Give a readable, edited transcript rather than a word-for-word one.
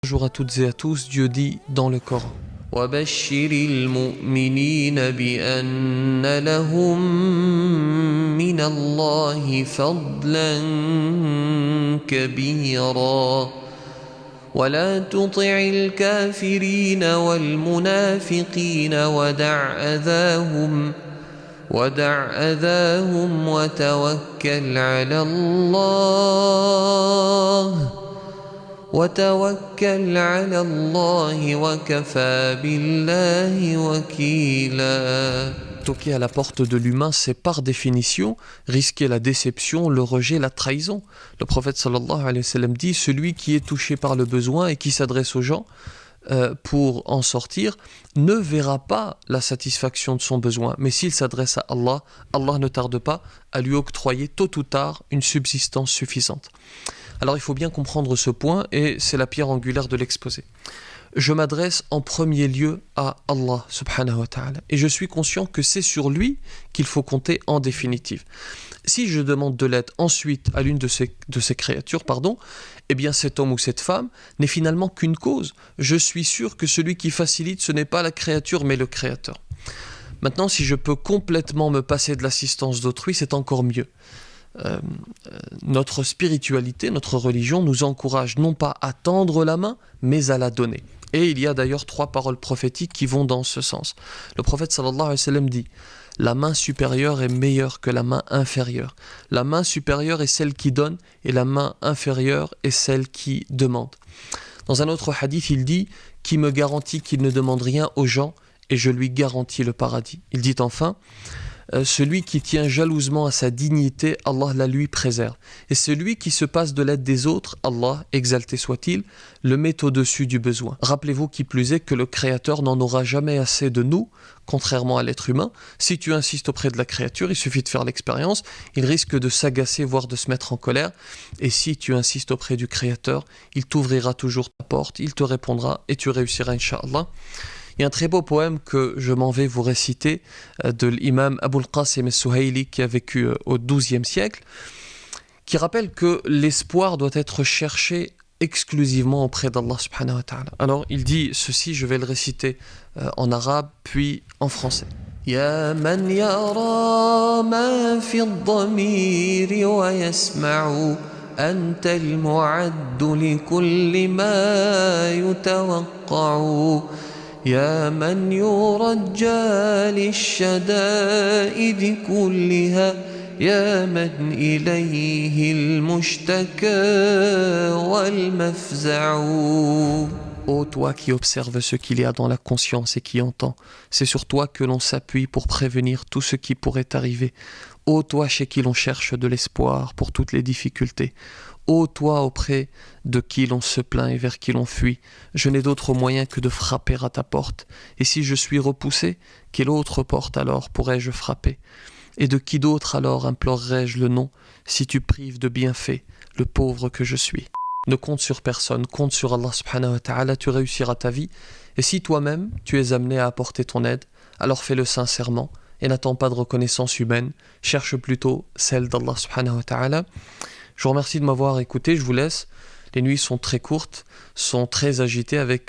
Bonjour à toutes et à tous, Dieu dit dans le Coran. وبشر المؤمنين بأن لهم من الله فضلا كبيرا ولا تطع الكافرين والمنافقين ودع أذاهم وتوكل على الله وكفى بالله وكيلا. Toquer à la porte de l'humain, c'est par définition risquer la déception, le rejet, la trahison. Le prophète sallallahu alayhi wa sallam dit, celui qui est touché par le besoin et qui s'adresse aux gens pour en sortir, ne verra pas la satisfaction de son besoin. Mais s'il s'adresse à Allah, Allah ne tarde pas à lui octroyer tôt ou tard une subsistance suffisante. Alors il faut bien comprendre ce point et c'est la pierre angulaire de l'exposé. Je m'adresse en premier lieu à Allah subhanahu wa ta'ala et je suis conscient que c'est sur lui qu'il faut compter en définitive. Si je demande de l'aide ensuite à l'une de ces créatures, eh bien cet homme ou cette femme n'est finalement qu'une cause. Je suis sûr que celui qui facilite, ce n'est pas la créature mais le créateur. Maintenant, si je peux complètement me passer de l'assistance d'autrui, c'est encore mieux. Notre spiritualité, notre religion nous encourage non pas à tendre la main, mais à la donner. Et il y a d'ailleurs 3 paroles prophétiques qui vont dans ce sens. Le prophète sallallahu alayhi wa sallam dit: la main supérieure est meilleure que la main inférieure. La main supérieure est celle qui donne et la main inférieure est celle qui demande. Dans un autre hadith, il dit: qui me garantit qu'il ne demande rien aux gens et je lui garantis le paradis. Il dit enfin: celui qui tient jalousement à sa dignité, Allah la lui préserve. Et celui qui se passe de l'aide des autres, Allah, exalté soit-il, le met au-dessus du besoin. Rappelez-vous qui plus est que le Créateur n'en aura jamais assez de nous, contrairement à l'être humain. Si tu insistes auprès de la créature, il suffit de faire l'expérience, il risque de s'agacer, voire de se mettre en colère. Et si tu insistes auprès du Créateur, il t'ouvrira toujours ta porte, il te répondra et tu réussiras, Inch'Allah. Il y a un très beau poème que je m'en vais vous réciter de l'imam Abul Qasim al-Suhayli qui a vécu au XIIe siècle, qui rappelle que l'espoir doit être cherché exclusivement auprès d'Allah subhanahu wa ta'ala. Alors il dit ceci, je vais le réciter en arabe puis en français. يا من يرى ما في الضمير ويسمع أنت المعد لكل ما يتوقع يا من يرجى للشدائد كلها يا من إليه المشتكى والمفزع. Ô toi qui observes ce qu'il y a dans la conscience et qui entend, c'est sur toi que l'on s'appuie pour prévenir tout ce qui pourrait arriver. Ô toi chez qui l'on cherche de l'espoir pour toutes les difficultés. Ô toi auprès de qui l'on se plaint et vers qui l'on fuit, je n'ai d'autre moyen que de frapper à ta porte. Et si je suis repoussé, quelle autre porte alors pourrais-je frapper? Et de qui d'autre alors implorerais-je le nom, si tu prives de bienfaits le pauvre que je suis? Ne compte sur personne, compte sur Allah subhanahu wa ta'ala, tu réussiras ta vie. Et si toi-même, tu es amené à apporter ton aide, alors fais-le sincèrement et n'attends pas de reconnaissance humaine, cherche plutôt celle d'Allah subhanahu wa ta'ala. Je vous remercie de m'avoir écouté, je vous laisse. Les nuits sont très courtes, sont très agitées avec